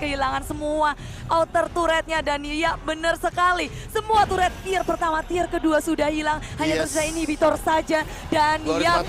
kehilangan semua outer turretnya. Dan ya benar sekali, semua turret tier pertama, tier kedua sudah hilang. Hanya tersisa inhibitor saja. Dan ya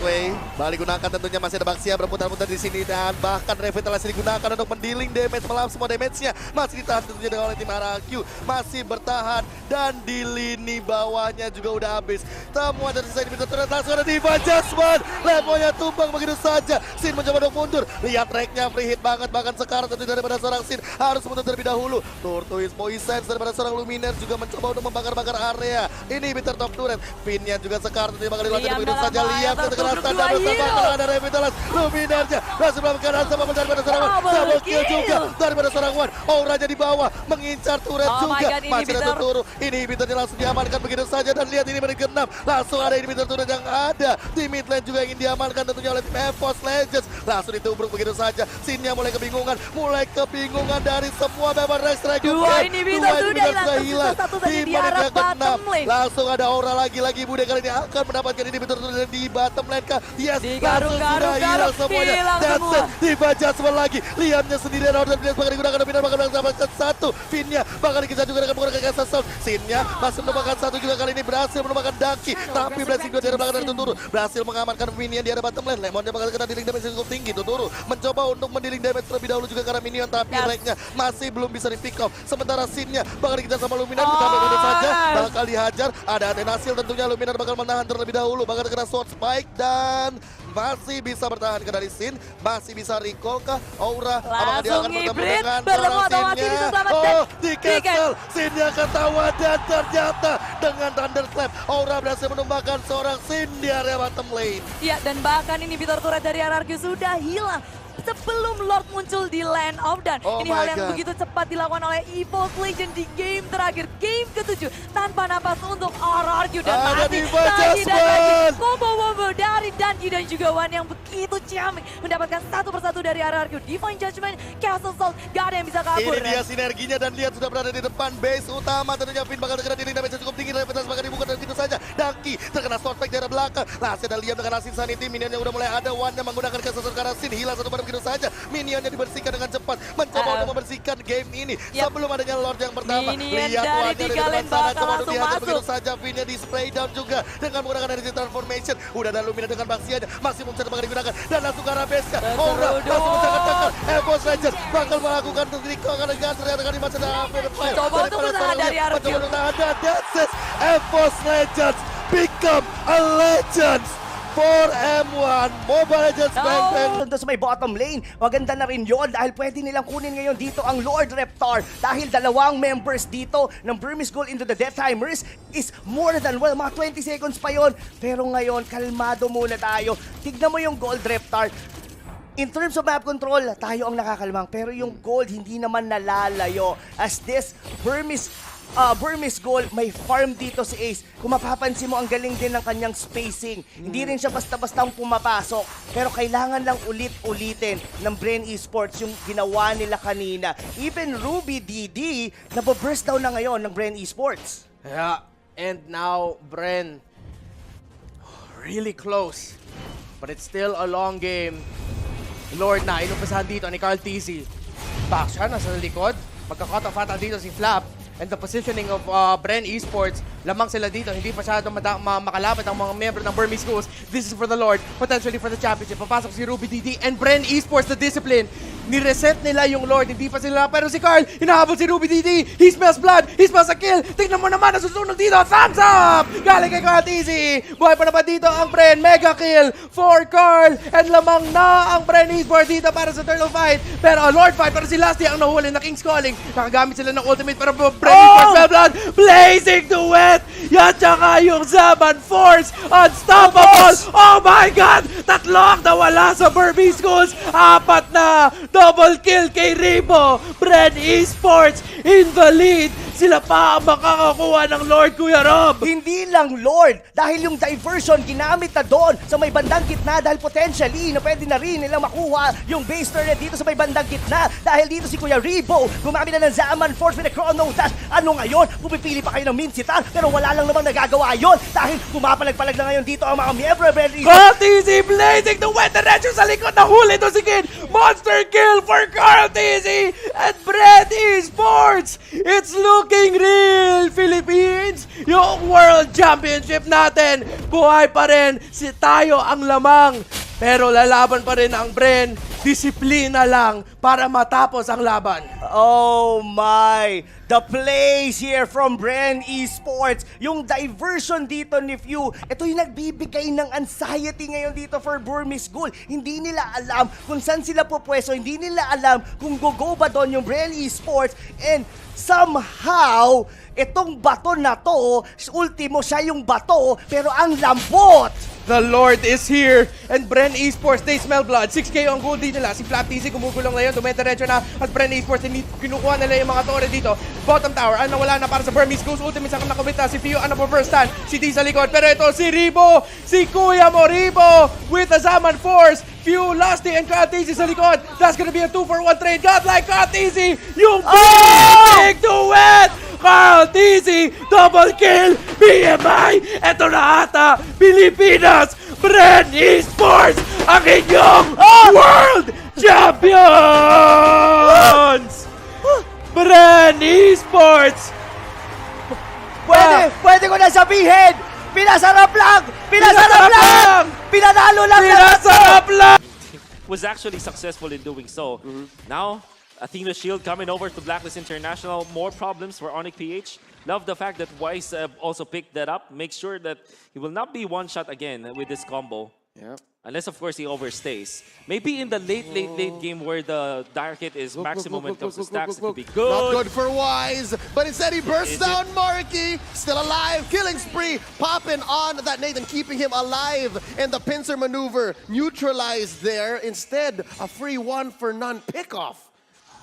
balik gunakan tentunya, masih ada Baxia berputar-putar di sini. Dan bahkan revitalisasi digunakan untuk mendealing damage, melap semua damage-nya. Masih ditahan tentunya oleh tim RRQ. Masih bertahan dan di lini bawahnya juga udah habis. Semua tersisa inhibitor turret, langsung ada Diva Jasmine. Levelnya tumbang begitu saja. Sin mencoba untuk mundur. Lihat tracknya free hit banget, bahkan sekarang tentu daripada seorang Sin harus mundur terlebih dahulu. Tortoise Poison daripada seorang Luminaire juga mencoba untuk membakar-bakar area. Ini bitter top turret. Pinnya juga sekarang tentunya bakal dilatih begitu saja. Lihat terkena standar bersama kalau ada Revitalis. Luminaire-nya berhasil melakukan sama daripada seorang One. Double kill juga daripada seorang One. Auranya di bawah mengincar turret juga. Masih ada Tuturu. Inhibitornya langsung diamankan begitu saja. Dan lihat ini menit ke-6. Langsung ada inhibitor turret yang ada di mid lane juga ingin diamankan tentunya oleh tim EVOS Legends. Langsung ditubruk begitu saja. Sinnya mulai kebingungan dari semua member Rex Dragon. Dua inhibitor sudah hilang. Satu saja di arah bottom lane. Langsung ada Aura lagi-lagi. Bude kali ini akan mendapatkan inhibitor turret di bottom lane kah? Yes, langsung sudah hilang semuanya. That's it. Diva Jasmine lagi. Liamnya sendirian. Order Blitz bakal digunakan. Dominan bakal mendapatkan satu. Finnya bakal dikejar juga dengan menggunakan Gas Assault. Sinnya masih menemukan satu juga kali ini. Berhasil menemukan Daki. Tapi Blessing 2 di arah belakang dari Tuturu. Berhasil mengamankan minion di arah bottom lane. Lemonnya bakal kena dealing damage yang cukup tinggi. Tuturu mencoba untuk mendealing damage terlebih dahulu juga karena minion. Tapi rank-nya masih belum bisa di pick off. Sementara Sinnya bakal dikejar sama Luminar. Ditambah begitu saja. Bakal dihajar. Ada Atenasil tentunya. Luminar bakal menahan terlebih dahulu. Bakal kena sword spike dan masih bisa bertahan ke dari Sin, masih bisa recall kah? Aura apakah dia akan bertemu dengan seorang Sinnya? Oh, di cancel. Sinnya ketawa dan ternyata dengan Thunderclap Aura berhasil menumbangkan seorang Sin di area bottom lane. Ya, dan bahkan inhibitor turret dari RRQ sudah hilang sebelum Lord muncul di Land of Dawn. Ini hal yang begitu cepat dilakukan oleh EVOS Legends di game terakhir, game ke-7 tanpa napas untuk RRQ. Dan masih lagi dan lagi combo dari Danki dan juga Wan yang begitu ciamik mendapatkan satu persatu dari RRQ. Divine Judgment, Chaos Assault, gak ada yang bisa kabur. Ini dia sinerginya dan lihat sudah berada di depan base utama. Tentunya Finn bakal terkena dealing damage cukup tinggi. Repetas bakal dibuka dan begitu saja. Danki terkena sword spike dari belakang. Masih ada Liam dengan Asin Sanity. Minionnya udah mulai ada. Wan yang menggunakan Chaos Assault karena Sin hilang satu pada begitu saja. Minionnya dibersihkan dengan cepat. Mencoba untuk membersihkan game ini sebelum adanya Lord yang pertama. Lihat Wan dari depan sana. Coba untuk dihajar begitu saja. Finnya di spray down juga dengan menggunakan energy transformation. Udah ada Lumina dengan Baxianya. Masih mencari bakal digunakan. Dan langsung ke arah base-nya. Aura langsung mencakar-cakar. EVOS Legends bakal melakukan trikol dengan ternyata kali masa dalam fire. Coba untuk bertahan dari RRQ. Coba untuk bertahan. That's it. EVOS Legends become a legend for M1 Mobile Legends Bang Bang. Doon sa may bottom lane, maganda na rin yun dahil pwede nilang kunin ngayon dito ang Lord Reptar dahil dalawang members dito ng Burmese Gold into the Death Timers is more than, well, mga 20 seconds pa yon. Pero ngayon, kalmado muna tayo. Tignan mo yung Gold Reptar. In terms of map control, tayo ang nakakalmang. Pero yung gold, hindi naman nalalayo. As this Burmese Gold, may farm dito si Ace. Kung mapapansin mo, ang galing din ng kanyang spacing. Hindi rin siya basta-bastang pumapasok. Pero kailangan lang ulit-ulitin ng Bren Esports yung ginawa nila kanina. Even Ruby DD, nababurst down na ngayon ng Bren Esports. Yeah, and now Bren, really close. But it's still a long game. Lord na, inumpasahan dito ni Carl TZ. Back siya, nasa likod. Pagka-cut off ata dito si Flap. And the positioning of Bren Esports, lamang sila dito. Hindi masyadong makalaban ang mga member ng Burmese Schools. This is for the Lord, potentially for the championship. Papasok si Ruby DD and Bren Esports, the discipline. Nireset nila yung Lord, hindi pa sila. Pero si Carl, hinahabol si Ruby DD. He smells blood, he smells a kill. Tignan mo naman, nasusunod dito. Thumbs up! Galing kay Carl TZ. Buhay pa naman dito ang Bren. Mega kill for Carl. And lamang na ang Bren Esports dito para sa turtle fight. Pero Lord fight, pero si Lasty ang nahuli na King's Calling. Nakagamit sila ng ultimate para Bren Esports spell blood. Blazing to wet. Yan tsaka yung Zaman Force. Unstoppable. Oh my God! Tatlo ang nawala sa Burmese Schools. Apat na. Double kill kay Rebo. Bren Esports in the lead. Sila pa ang makakakuha ng Lord, Kuya Rob! Hindi lang Lord, dahil yung diversion ginamit na doon sa may bandang gitna dahil potentially na pwede na rin nilang makuha yung base turret dito sa may bandang gitna dahil dito si Kuya Rebo gumamit na ng Zaman Force with a Chrono Dash. Ano ngayon? Pumipili pa kayo ng Minsitar pero wala lang namang nagagawa yon dahil pumapalag-palag na ngayon dito ang mga miyembro of Red Esports. Carl TZ blazing the wet diretso sa likod. Nahuli to si Kid. Monster kill for Carl TZ and Brand Esports. It's looking real, Philippines. Yung World Championship natin, buhay pa rin. Si tayo ang lamang. Pero lalaban pa rin ang Bren. Disiplina lang para matapos ang laban. Oh my! The plays here from Bren Esports. Yung diversion dito ni Few, ito yung nagbibigay ng anxiety ngayon dito for Burmese Ghoul. Hindi nila alam kung saan sila pupwesto. Hindi nila alam kung go ba doon yung Bren Esports. And somehow, itong bato na to, ultimo siya yung bato, pero ang lambot! The Lord is here. And Bren Esports, they smell blood. 6K ang gold din nila. Si Flap TZ gumugulong na yun. Dumediretso na at Bren Esports. Kinukuha nila yung mga torre dito. Bottom tower, nawala na para sa Burmese Ghost. Ultimate sa nakabit na. Si Pio, po first stand. Si D sa likod. Pero ito, si Rebo. Si Kuya mo, Rebo. With the Zaman Force. Few, Lusty, and Carl TZ sa likod. That's gonna be a 2-for-1 trade. Godlike Carl TZ. Yung big duet. Carl TZ, double kill, BMI, eto na ata, Pilipinas, Bren Esports, ang inyong World Champions! Bren Esports! Pwede ko na sabihin, pinasarap lang! Pinasarap lang! Pinanalo lang! Pinasarap lang! Was actually successful in doing so. Now, Athena Shield coming over to Blacklist International. More problems for Onyx PH. Love the fact that Wise also picked that up. Make sure that he will not be one shot again with this combo. Yeah. Unless, of course, he overstays. Maybe in the late game where the Dire Hit is maximum when it comes to stacks, it could be good. Not good for Wise, but instead he bursts down Marky, still alive, killing spree, popping on that Nathan, keeping him alive, and the pincer maneuver neutralized there. Instead, a free 1-for-none pickoff.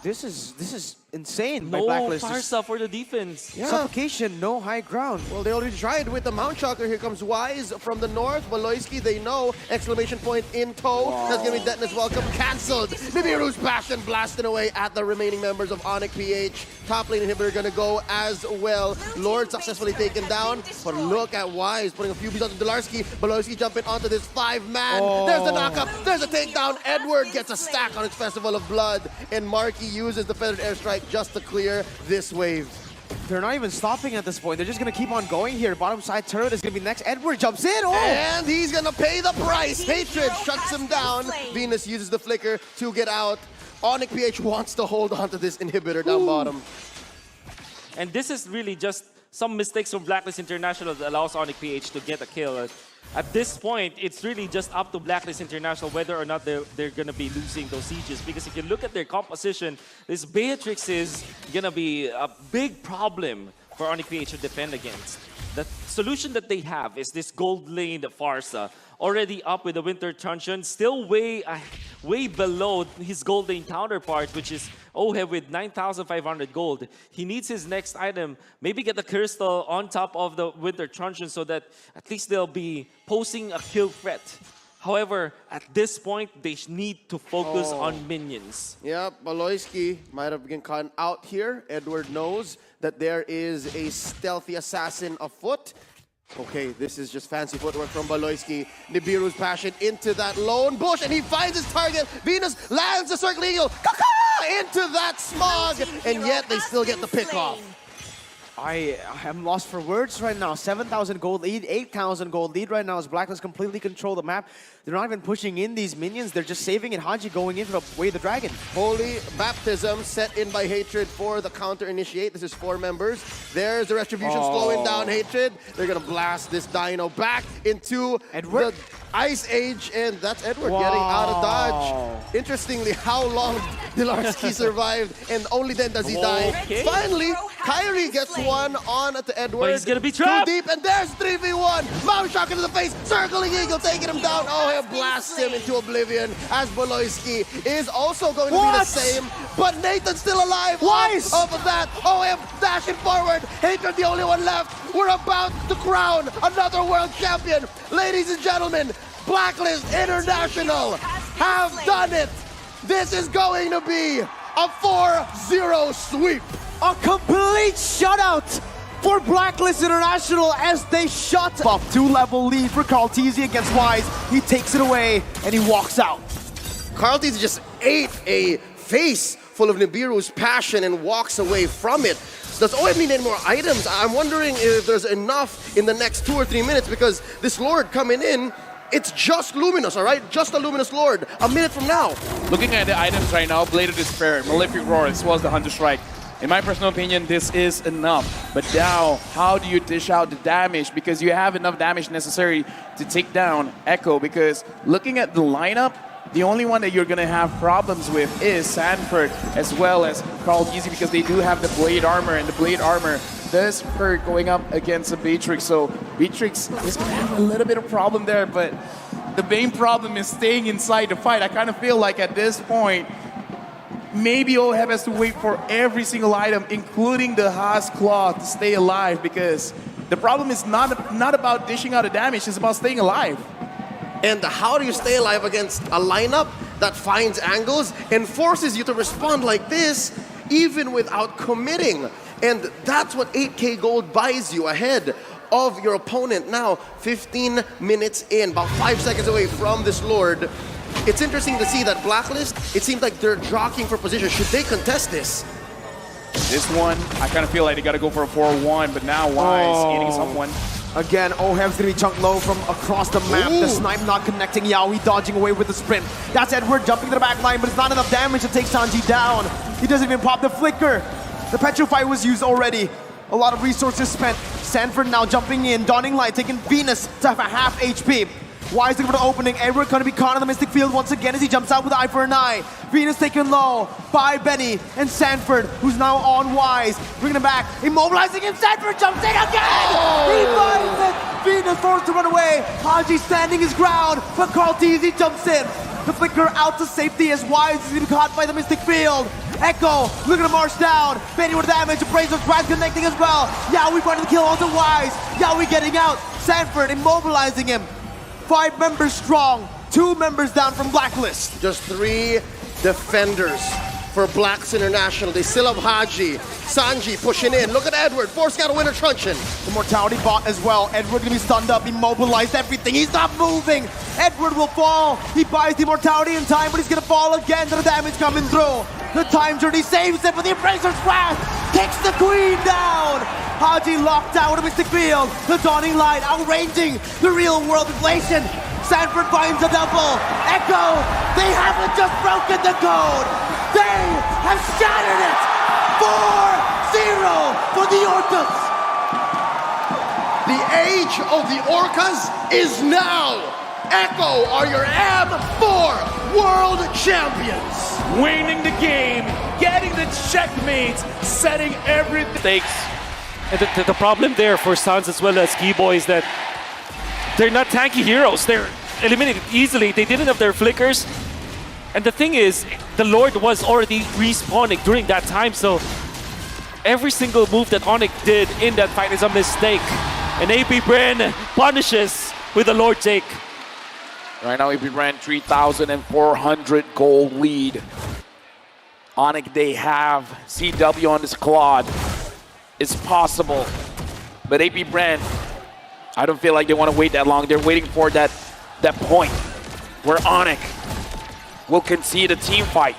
This is insane by No Blacklist. Farsa for the defense. Yeah. Suffocation, no high ground. Well, they already tried with the Mount Shocker. Here comes Wise from the north. Valoisky, they know. Exclamation point in tow. That's going to be Detna's welcome cancelled. Nibiru's passion blasting away at the remaining members of Onyx PH. Top lane inhibitor going to go as well. Lord successfully taken down. But look at Wise putting a few beats on Dolarski. Valoisky jumping onto this 5-man. There's the knockup. There's a takedown. Edward gets a stack on his Festival of Blood. And Marky uses the Feathered Airstrike just to clear this wave. They're not even stopping at this point. They're just gonna keep on going here. Bottom side turret is gonna be next. Edward jumps in. Oh! And he's gonna pay the price. Hatred shuts him down. Venus uses the flicker to get out. Onyx PH wants to hold on to this inhibitor down bottom. And this is really just some mistakes from Blacklist International that allows Onyx PH to get a kill. At this point, it's really just up to Blacklist International whether or not they're going to be losing those sieges. Because if you look at their composition, this Beatrix is going to be a big problem for Onyx PH to defend against. The solution that they have is this gold lane Farsa. Already up with the Winter Truncheon, still way below his gold lane counterpart, which is Oheb with 9,500 gold. He needs his next item, maybe get the Crystal on top of the Winter Truncheon so that at least they'll be posing a kill threat. However, at this point, they need to focus on minions. Yeah, Valoisky might have been caught out here. Edward knows that there is a stealthy assassin afoot. Okay, this is just fancy footwork from Valoisky. Nibiru's passion into that lone bush, and he finds his target. Venus lands the Circle Eagle. Into that smog, and yet they still get the pick off. I am lost for words right now. 7,000 gold lead, 8,000 gold lead right now as Blacklist completely control the map. They're not even pushing in these minions. They're just saving it. Haji going in for the way of the dragon. Holy Baptism set in by Hatred for the counter initiate. This is 4 members. There's the Retribution slowing down Hatred. They're going to blast this Dino back into Edward? the Ice Age, and that's Edward getting out of dodge. Interestingly, how long Dilarski survived, and only then does he die. Okay. Finally, Kyrie gets one on to Edward. But he's gonna be trapped. Too deep, and there's 3v1. Mount Shock into the face, circling Eagle, taking him down. Oh, he blasts him into oblivion as Valoisky is also going to be the same. but Nathan's still alive. Wise! Off of that, OM dashing forward. Hater the only one left. We're about to crown another world champion. Ladies and gentlemen, Blacklist International have done it. This is going to be a 4-0 sweep. A complete shutout for Blacklist International as they shut up. 2-level lead for Carlteasy against Wise. He takes it away and he walks out. Carlteasy just ate a face full of Nibiru's passion and walks away from it. Does OM need any more items? I'm wondering if there's enough in the next 2 or 3 minutes, because this Lord coming in, it's just Luminous, all right? Just a Luminous Lord. A minute from now. Looking at the items right now, Blade of Despair, Malefic Roar, as well as the Hunter Strike. In my personal opinion, this is enough. But now, how do you dish out the damage? Because you have enough damage necessary to take down Echo. Because looking at the lineup, the only one that you're going to have problems with is Sanford, as well as Carlteasy, because they do have the Blade Armor, and the Blade Armor does hurt going up against a Beatrix. So Beatrix is going to have a little bit of problem there, but the main problem is staying inside the fight. I kind of feel like at this point, maybe OHEB has to wait for every single item, including the Haas Claw, to stay alive, because the problem is not about dishing out the damage, it's about staying alive. And how do you stay alive against a lineup that finds angles and forces you to respond like this, even without committing? And that's what 8K gold buys you ahead of your opponent. Now, 15 minutes in, about 5 seconds away from this Lord. It's interesting to see that Blacklist, it seems like they're jockeying for position. Should they contest this? This one, I kind of feel like they got to go for a 4-1, but now Wise hitting someone. Again, OHEB's gonna be chunked low from across the map. Ooh. The snipe not connecting. Yaoi dodging away with the sprint. That's Edward jumping to the back line, but it's not enough damage to take Sanji down. He doesn't even pop the flicker. The Petrify was used already. A lot of resources spent. Sanford now jumping in. Dawning Light taking Venus to have a half HP. Wise looking for the opening. Edward gonna be caught in the Mystic Field once again as he jumps out with the eye for an eye. Venus taken low by Benny and Sanford, who's now on Wise. Bringing him back, immobilizing him. Sanford jumps in again! He finds it! Venus forced to run away. Haji standing his ground, but Carlteasy jumps in. The flicker out to safety as Wise is being caught by the Mystic Field. Echo looking to march down. Benny with damage. Appraiser's Pride connecting as well. Yaoi finding the kill onto Wise. Yaoi getting out. Sanford immobilizing him. 5 members strong, 2 members down from Blacklist. Just 3 defenders for Blacks International. They still have Haji. Sanji pushing in. Look at Edward, forcing out a winner truncheon. The Mortality bot as well. Edward gonna be stunned up, immobilized, everything. He's not moving. Edward will fall. He buys the Immortality in time, but he's gonna fall again. The damage coming through. The time journey saves it, but the Appraiser's Wrath kicks the Queen down. Haji locked out with a Mystic Field. The Dawning Light outranging the real world inflation. Sanford finds a double. Echo, they haven't just broken the code. They have shattered it. 4-0 for the Orcas. The age of the Orcas is now. Echo are your M4 World Champions. Winning the game, getting the checkmates, setting everything. Stakes. And the problem there for Suns as well as Keyboy is that they're not tanky heroes. They're eliminated easily. They didn't have their flickers. And the thing is, the Lord was already respawning during that time, so every single move that Onyx did in that fight is a mistake. And AP Bren punishes with a Lord take. Right now, AP ran 3,400 gold lead. Onyx, they have CW on this Claude. It's possible. But AP Brand, I don't feel like they want to wait that long. They're waiting for that point where Onyx will concede a team fight.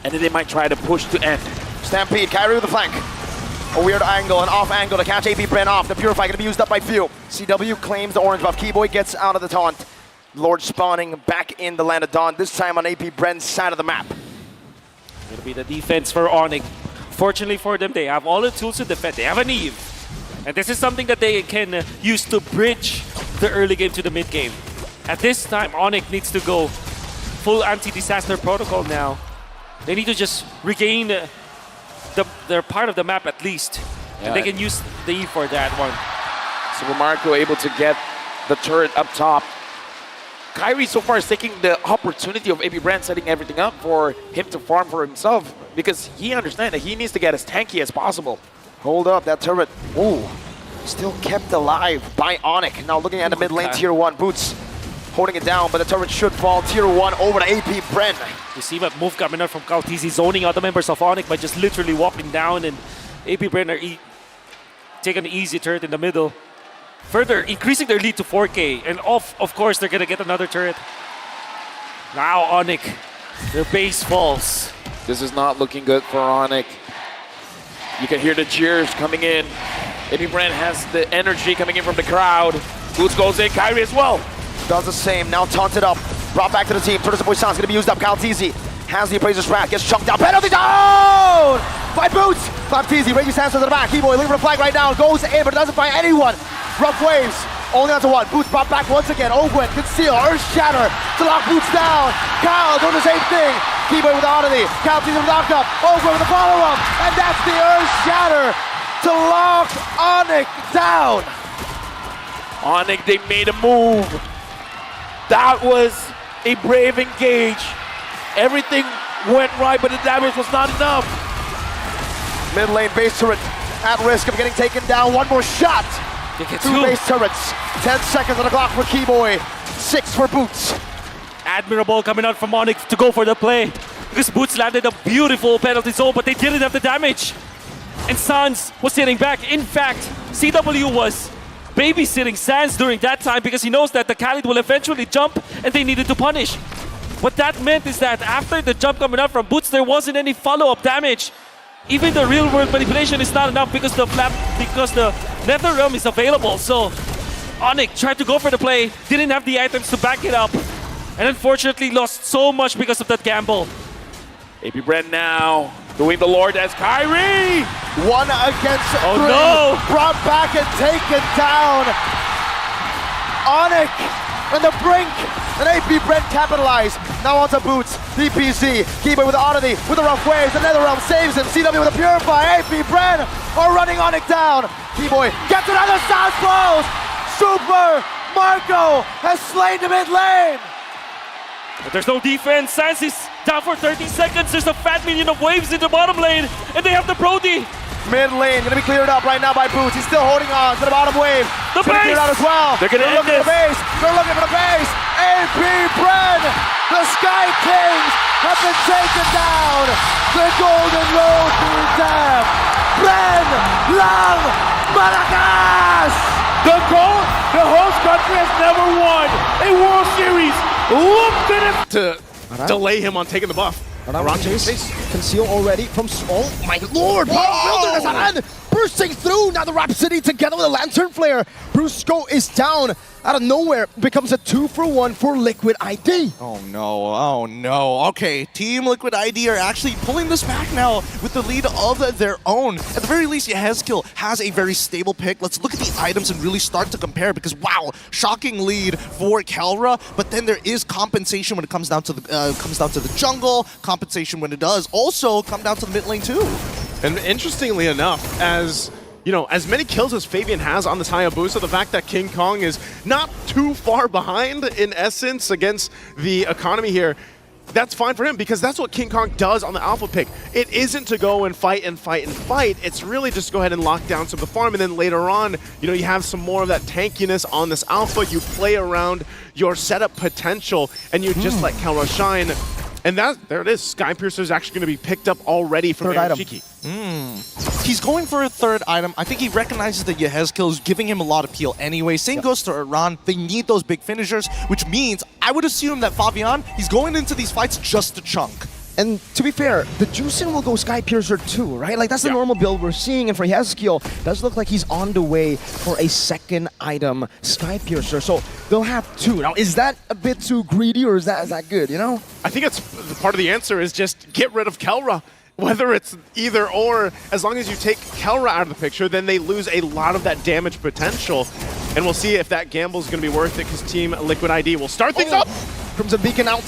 And then they might try to push to end. Stampede, Kyrie with the flank. A weird angle, an off angle to catch AP Bren off. The Purify gonna be used up by Few. CW claims the orange buff. Keyboy gets out of the taunt. Lord spawning back in the Land of Dawn, this time on AP Bren's side of the map. It'll be the defense for Onyx. Fortunately for them, they have all the tools to defend. They have an Eve. And this is something that they can use to bridge the early game to the mid game. At this time, Onyx needs to go full anti-disaster protocol now. They need to just regain their part of the map at least. Yeah. And they can use the Eve for that one. So Marco able to get the turret up top. Kyrie so far is taking the opportunity of AP Brand setting everything up for him to farm for himself because he understands that he needs to get as tanky as possible. Hold up, that turret. Ooh, still kept alive by Onyx. Now looking at the mid lane, Okay. tier 1. Boots holding it down, but the turret should fall. Tier 1 over to AP Bren. You see that move coming out from Kaltizi, zoning out the members of Onyx by just literally walking down, and AP Brenner taking an easy turret in the middle. Further increasing their lead to 4K, and of course they're gonna get another turret. Now Onyx, their base falls. This is not looking good for Onyx. You can hear the cheers coming in. AP Brand has the energy coming in from the crowd. Boots goes in, Kyrie as well. Does the same, now taunted up. Brought back to the team. Turtles Boy Sound's gonna be used up. Kaltizi has the Appraiser's Wrath, gets chunked down. Penalty down by Boots. Kaltizi, Reggie Sands to the back. Keyboy looking for the flag right now. Goes in, but doesn't find anyone. Rough waves, only on to one. Boots brought back once again. Ogwen, conceal, Earth Shatter to lock Boots down. Kyle doing the same thing. Keyboy with the oddity. Kaltizi with the knock up. Ogwen with the follow-up. And that's the Earth Shatter to lock Onyx down. Onyx, they made a move. That was a brave engage. Everything went right, but the damage was not enough. Mid lane base turret at risk of getting taken down. One more shot. They get Two base turrets. 10 seconds on the clock for Keyboy. 6 for Boots. Admirable coming out from Onyx to go for the play. Because Boots landed a beautiful penalty zone, but they didn't have the damage. And Sans was sitting back. In fact, CW was babysitting Sans during that time because he knows that the Khalid will eventually jump and they needed to punish. What that meant is that after the jump coming out from Boots, there wasn't any follow-up damage. Even the real-world manipulation is not enough because the Netherrealm is available. So Onyx tried to go for the play, didn't have the items to back it up, and unfortunately lost so much because of that gamble. AP Brand now doing the Lord as Kyrie. 1 against 3. Oh, no. Brought back and taken down. Onyx on the brink. And AP Brent capitalized. Now onto Boots. DPZ. Keyboy with the oddity. With the rough waves. The Netherrealm saves him. CW with a purify. AP Brent are running Onyx down. Keyboy gets another South close. Super Marco has slain the mid lane. But there's no defense. Sans is down for 30 seconds. There's a fat minion of waves in the bottom lane. And they have the Brody. Mid lane gonna be cleared up right now by Boots. He's still holding on to the bottom wave. The It's gonna base! clear out as well. They're gonna end looking for the base. They're looking for the base. AP Bren, the Sky Kings have been taken down. The Golden Road to Dam. Bren, Lang, Maracas. The host country has never won a World Series. Look at it. To delay him on taking the buff. Around chase. Conceal already from... Oh my lord! Wilderness Aran bursting through! Now the Rhapsody together with a Lantern Flare. Brusco is down. Out of nowhere, becomes a 2-for-1 for Liquid ID. Oh no, oh no. Okay, Team Liquid ID are actually pulling this back now with the lead of their own. At the very least, Yehezkiel has a very stable pick. Let's look at the items and really start to compare because wow, shocking lead for Kelra, but then there is compensation when it comes down to the jungle, compensation when it does also come down to the mid lane too. And interestingly enough, as you know, as many kills as Fabian has on this Hayabusa, the fact that King Kong is not too far behind in essence against the economy here, that's fine for him because that's what King Kong does on the alpha pick. It isn't to go and fight and fight and fight. It's really just go ahead and lock down some of the farm, and then later on, you know, you have some more of that tankiness on this alpha. You play around your setup potential, and you just let Kelra shine. And there it is. Skypiercer is actually going to be picked up already from Shiki. He's going for a third item. I think he recognizes that Yehezkiel is giving him a lot of peel anyway. Same goes to Iran. They need those big finishers, which means I would assume that Fabian, he's going into these fights just to chunk. And to be fair, the Juicing will go Skypiercer too, right? Like that's the normal build we're seeing, and for Yehezkiel, does look like he's on the way for a second item, Skypiercer. So they'll have 2. Now, is that a bit too greedy, or is that good, you know? I think it's part of the answer is just get rid of Kelra. Whether it's either or, as long as you take Kelra out of the picture, then they lose a lot of that damage potential. And we'll see if that gamble is going to be worth it because Team Liquid ID will start things up. Crimson Beacon out.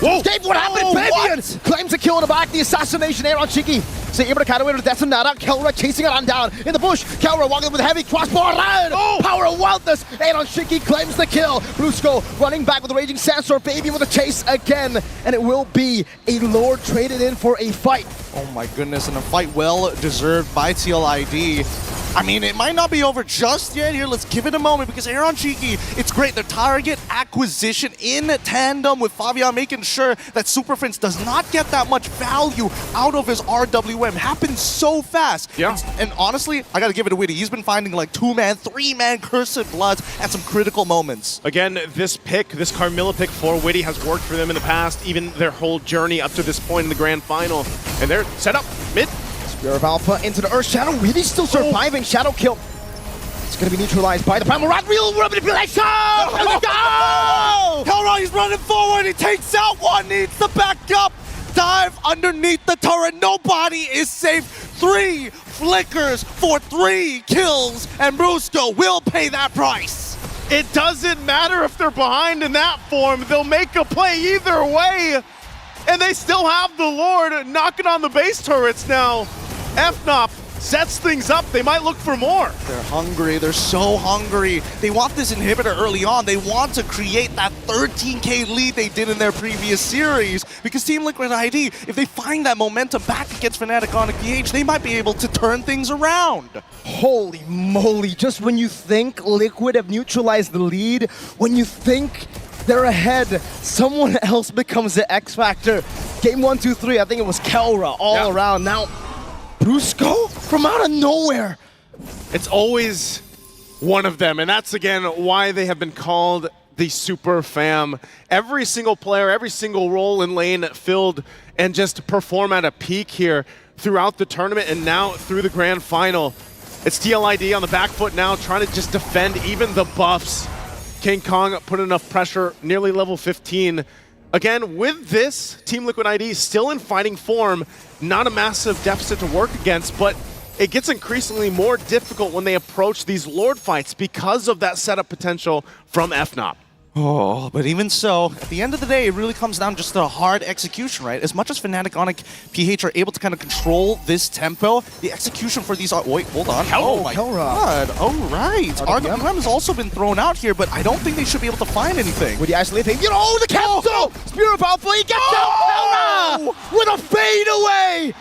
Whoa! Dave, what happened? Fabian claims a kill in the back. The assassination air on Shiki. So able to cut away with that Sonata. Kelra chasing Aran down in the bush. Kelra walking with a heavy crossbow. Aran! Power of wildness. Aaron Shiki claims the kill. Brusco running back with the Raging Sandstorm. Baby with a chase again. And it will be a Lord traded in for a fight. Oh my goodness, and a fight well deserved by TLID. I mean, it might not be over just yet here. Let's give it a moment because Aaron Cheeky, it's great. The target acquisition in tandem with Fabian, making sure that Super Prince does not get that much value out of his RWM. Happens so fast. Yeah. And honestly, I got to give it to Witty. He's been finding like 2-man, 3-man Cursed Bloods at some critical moments. Again, this pick, this Carmilla pick for Witty has worked for them in the past, even their whole journey up to this point in the grand final. And they're set up mid. Spear of Alpha into the Earth Shadow. Witty still surviving. Shadow kill. It's going to be neutralized by the Primal Rat. Real manipulation! Let's go! Kelra, he's running forward. He takes out one. Needs to back up. Dive underneath the turret. Nobody is safe. 3 flickers for 3 kills. And Brusco will pay that price. It doesn't matter if they're behind in that form. They'll make a play either way. And they still have the Lord knocking on the base turrets now. FNOP sets things up. They might look for more. They're hungry. They're so hungry. They want this inhibitor early on. They want to create that 13K lead they did in their previous series. Because Team Liquid ID, if they find that momentum back against Fnatic on PH, they might be able to turn things around. Holy moly. Just when you think Liquid have neutralized the lead, when you think they're ahead, someone else becomes the X Factor. Game 1, 2, 3, I think it was Kelra all around. Now, Brusco from out of nowhere. It's always one of them, and that's again why they have been called the Super Fam. Every single player, every single role in lane filled and just perform at a peak here throughout the tournament and now through the grand final. It's TLID on the back foot now, trying to just defend even the buffs. King Kong put enough pressure, nearly level 15. Again, with this, Team Liquid ID still in fighting form, not a massive deficit to work against, but it gets increasingly more difficult when they approach these Lord fights because of that setup potential from FNOP. Oh, but even so, at the end of the day, it really comes down just to hard execution, right? As much as Fnatic on PH are able to kind of control this tempo, the execution for these are... Wait, hold on. Oh my god. Oh, right. RWM has also been thrown out here, but I don't think they should be able to find anything. With the isolating, you know, the cancel! Spear of Alpha, he gets out! Kelra with a fade away!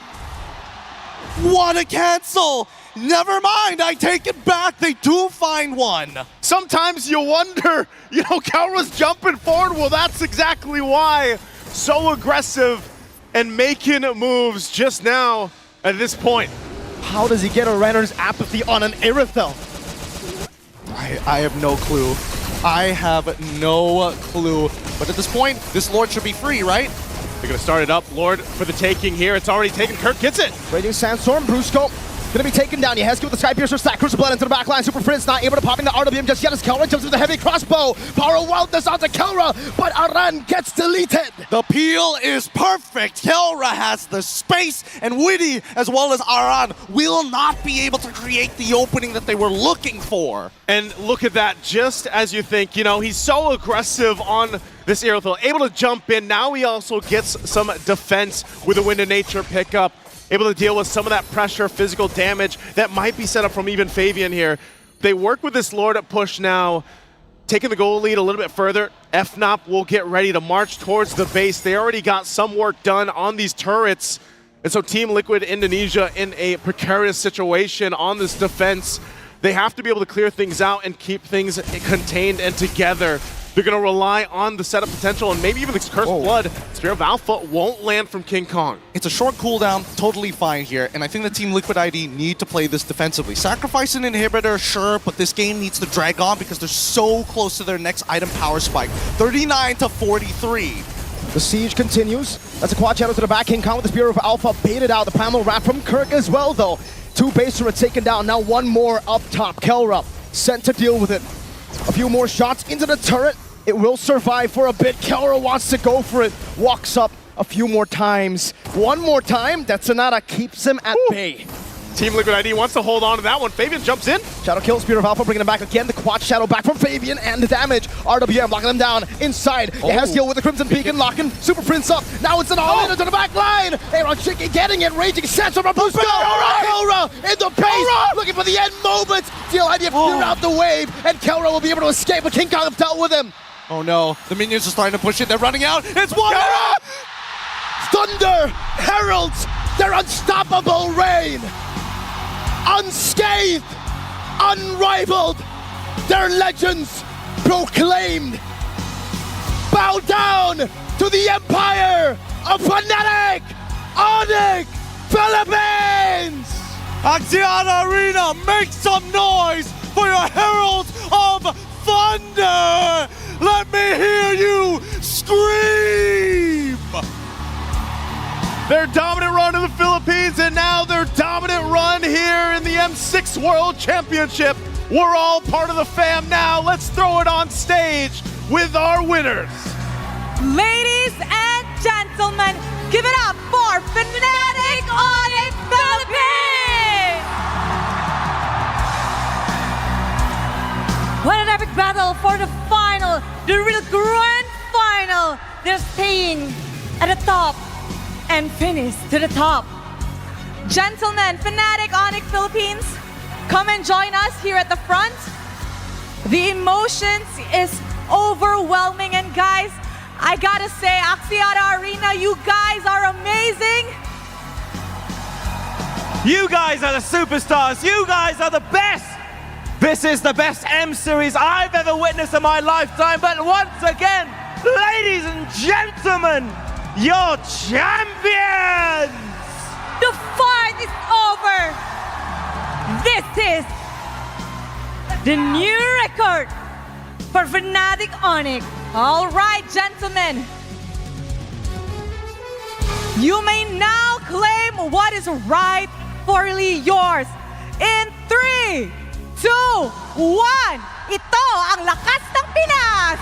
What a cancel! Never mind, I take it back. They do find one. Sometimes you wonder, Kelra's jumping forward. Well, that's exactly why. So aggressive and making moves just now at this point. How does he get a Renner's apathy on an Aerithel? I have no clue. I have no clue. But at this point, this Lord should be free, right? They're going to start it up. Lord for the taking here. It's already taken. Kirk gets it. Raging Sandstorm, Brusco. Gonna be taken down. Yehezki with the Sky Piercer stack. Crucible Blood into the back line. Super Prince not able to pop into RWM just yet as Kelra jumps with the heavy crossbow. Power of Wildness onto Kelra, but Aran gets deleted. The peel is perfect. Kelra has the space, and Witty, as well as Aran, will not be able to create the opening that they were looking for. And look at that, just as you think, he's so aggressive on this Aerithel, able to jump in. Now he also gets some defense with a Wind of Nature pickup. Able to deal with some of that pressure, physical damage that might be set up from even Fabian here. They work with this Lord at push now, taking the goal lead a little bit further. FNOP will get ready to march towards the base. They already got some work done on these turrets. And so Team Liquid Indonesia in a precarious situation on this defense. They have to be able to clear things out and keep things contained and together. They're going to rely on the setup potential and maybe even this Cursed Blood. Spear of Alpha won't land from King Kong. It's a short cooldown, totally fine here, and I think the Team Liquid ID need to play this defensively. Sacrifice an inhibitor, sure, but this game needs to drag on because they're so close to their next item power spike. 39-43. The siege continues. That's a quad shadow to the back. King Kong with the Spear of Alpha baited out. The Primal Rat from Kirk as well, though. 2 base turrets taken down. Now 1 more up top. Kelra sent to deal with it. A few more shots into the turret. It will survive for a bit. Kelra wants to go for it. Walks up a few more times. 1 more time. That Sonata keeps him at bay. Team Liquid ID wants to hold on to that one. Fabian jumps in. Shadow kills Spear of Alpha, bringing him back again. The quad Shadow back from Fabian and the damage. RWM locking them down inside. It has skill with the Crimson Beacon, locking Super Prince up. Now it's an all-in into the back line. Aaron Chicky getting it, raging. Sets from a boost. Kelra in the pace, looking for the end moments. Feel IDF clear out the wave, and Kelra will be able to escape, but King Kong have dealt with him. Oh no, the minions are starting to push it. They're running out. It's one. Thunder heralds their unstoppable reign. Unscathed, unrivaled, their legends proclaimed. Bow down to the empire of Fnatic Onyx Philippines! Axiata Arena, make some noise for your Heralds of Thunder! Let me hear you scream! Their dominant run to the Philippines, and now their dominant run here in the M6 World Championship. We're all part of the fam now. Let's throw it on stage with our winners. Ladies and gentlemen, give it up for Fnatic Onyx Philippines! What an epic battle for the final, the real grand final. They're staying at the top and finish to the top. Gentlemen, Fnatic Onyx Philippines, come and join us here at the front. The emotions is overwhelming, and guys, I gotta say, Axiata Arena, you guys are amazing. You guys are the superstars. You guys are the best. This is the best M series I've ever witnessed in my lifetime. But once again, ladies and gentlemen, your champions! The fight is over. This is the new record for Fnatic Onyx. All right, gentlemen. You may now claim what is rightfully yours. In 3, 2, 1. Ito ang lakas ng Pinas.